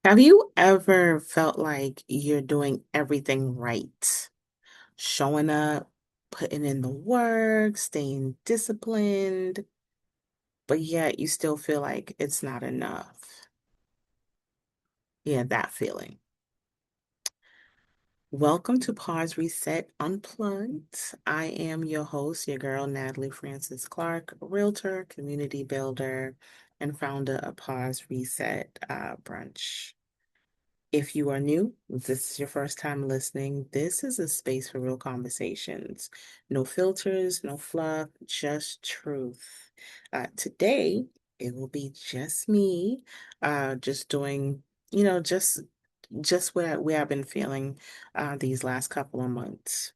Have you ever felt like you're doing everything right? Showing up, putting in the work, staying disciplined, but yet you still feel like it's not enough. Yeah, that feeling. Welcome to Pause Reset Unplugged. I am your host, your girl, Natalie Francis-Clarke, realtor, community builder, and founder of Pause Reset Brunch. If you are new, this is your first time listening, this is a space for real conversations. No filters, no fluff, just truth. Today, it will be just me, just doing, you know, just where I've been feeling these last couple of months,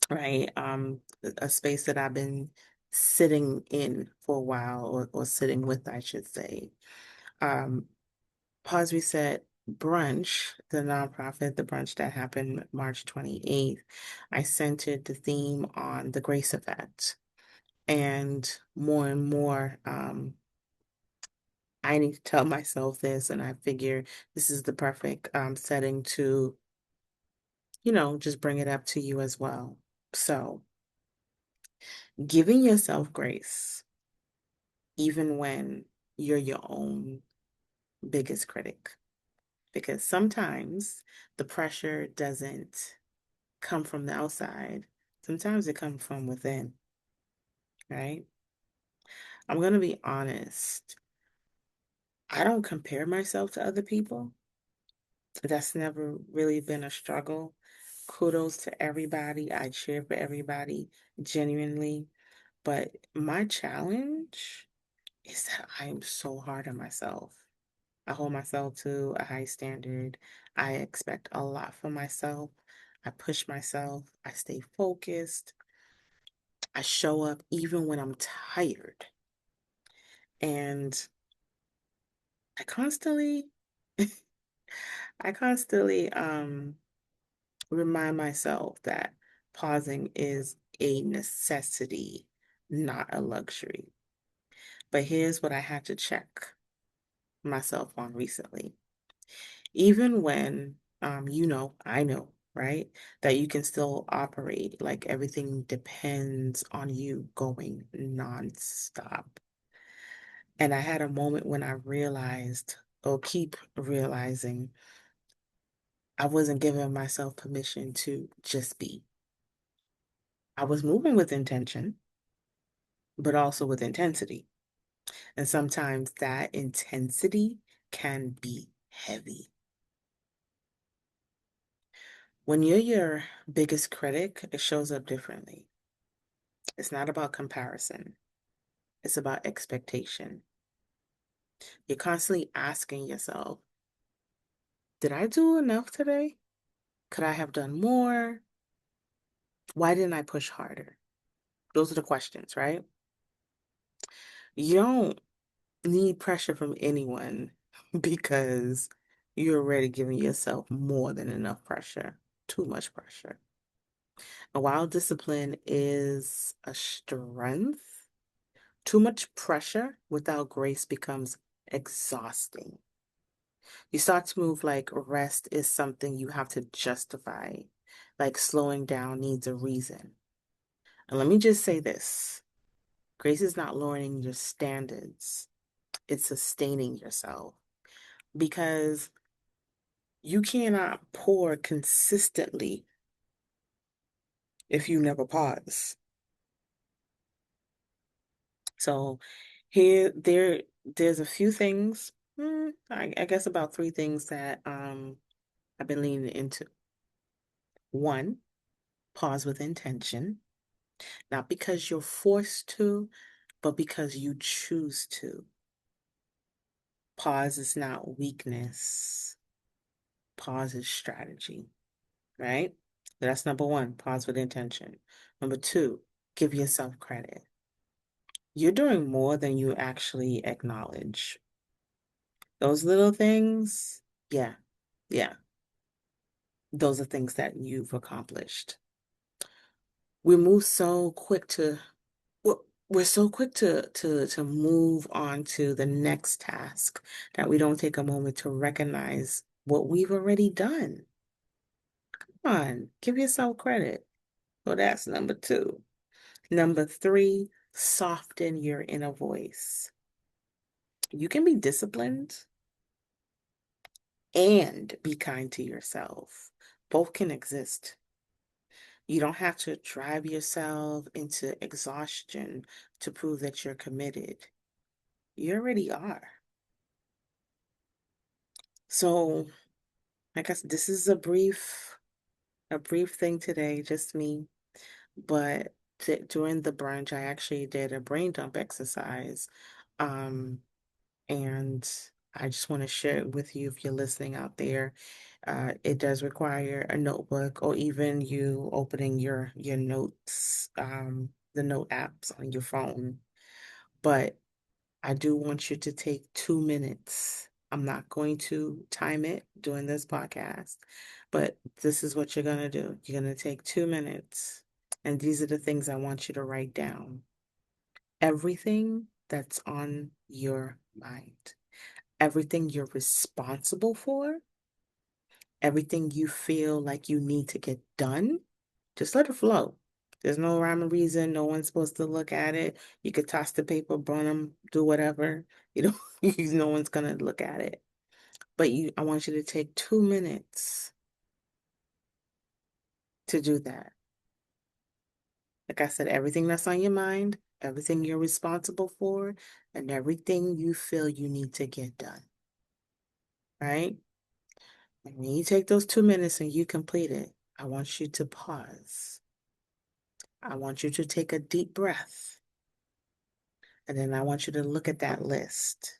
right? A space that I've been sitting in for a while, or sitting with, I should say. Um, Pause Reset Brunch, the nonprofit, the brunch that happened March 28th, I centered the theme on the grace effect. And more, I need to tell myself this, and I figure this is the perfect setting to, just bring it up to you as well. So, giving yourself grace, even when you're your own biggest critic, because sometimes the pressure doesn't come from the outside. Sometimes it comes from within, right? I'm going to be honest. I don't compare myself to other people. That's never really been a struggle. Kudos to everybody. I cheer for everybody genuinely. But my challenge is that I am so hard on myself. I hold myself to a high standard. I expect a lot from myself. I push myself. I stay focused. I show up even when I'm tired. And I constantly I constantly remind myself that pausing is a necessity, not a luxury. But here's what I had to check myself on recently. Even when I know, right? That you can still operate like everything depends on you going nonstop. And I had a moment when I realized, or keep realizing, I wasn't giving myself permission to just be. I was moving with intention, but also with intensity. And sometimes that intensity can be heavy. When you're your biggest critic, it shows up differently. It's not about comparison, it's about expectation. You're constantly asking yourself, did I do enough today? Could I have done more? Why didn't I push harder? Those are the questions, right? You don't need pressure from anyone because you're already giving yourself more than enough pressure, too much pressure. And while discipline is a strength, too much pressure without grace becomes exhausting. You start to move like rest is something you have to justify, like slowing down needs a reason. And let me just say this. Grace is not lowering your standards, it's sustaining yourself because you cannot pour consistently if you never pause. So there's a few things, I guess about three things that I've been leaning into. One, pause with intention, not because you're forced to, but because you choose to. Pause is not weakness. Pause is strategy, right? That's number one, pause with intention. Number two, give yourself credit. You're doing more than you actually acknowledge. Those little things, yeah, yeah, those are things that you've accomplished. We move so quick to, "Well, we're so quick to move on to the next task that we don't take a moment to recognize what we've already done. Come on, give yourself credit. So that's number two. Number three, soften your inner voice. You can be disciplined and be kind to yourself. Both can exist. You don't have to drive yourself into exhaustion to prove that you're committed. You already are. So, I guess this is a brief thing today, just me. But during the brunch, I actually did a brain dump exercise. Um, and I just want to share it with you if you're listening out there. It does require a notebook or even you opening your notes, the note apps on your phone. But I do want you to take 2 minutes. I'm not going to time it during this podcast, but this is what you're going to do. You're going to take 2 minutes, and these are the things I want you to write down. Everything that's on your mind, everything you're responsible for, everything you feel like you need to get done, just let it flow. There's no rhyme or reason. No one's supposed to look at it. You could toss the paper, burn them, do whatever. You know, no one's gonna look at it. But I want you to take 2 minutes to do that. Like I said, everything that's on your mind, everything you're responsible for, and everything you feel you need to get done. Right? And when you take those 2 minutes and you complete it, I want you to pause. I want you to take a deep breath. And then I want you to look at that list.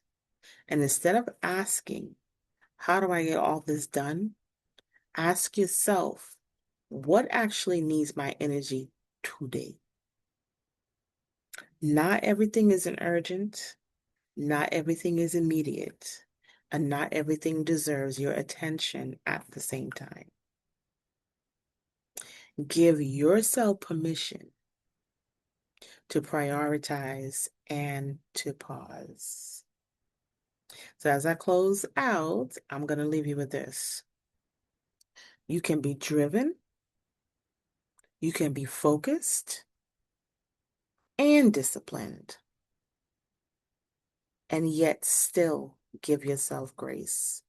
And instead of asking, how do I get all this done? Ask yourself, what actually needs my energy today? Not everything is an urgent, not everything is immediate, and not everything deserves your attention at the same time. Give yourself permission to prioritize and to pause. So as I close out, I'm going to leave you with this. You can be driven, you can be focused and disciplined, and yet still give yourself grace.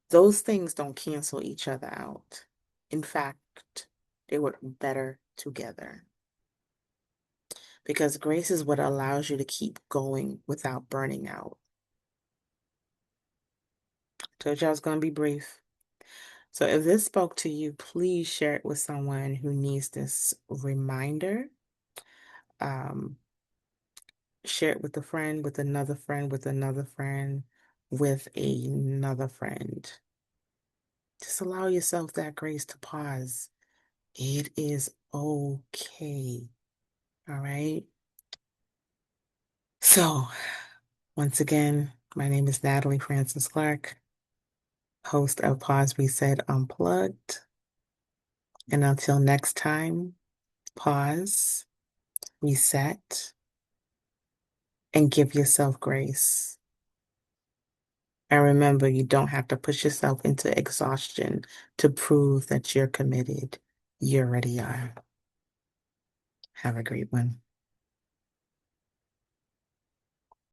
Those things don't cancel each other out. In fact, they work better together because grace is what allows you to keep going without burning out. Told you I was going to be brief. So if this spoke to you, please share it with someone who needs this reminder. Um, Share it with a friend, with another friend, with another friend, with another friend. Just allow yourself that grace to pause. It is okay. All right. So, once again, my name is Natalie Francis-Clarke, host of Pause Reset Unplugged. And until next time, pause, reset, and give yourself grace. And remember, you don't have to push yourself into exhaustion to prove that you're committed. You already are. Have a great one.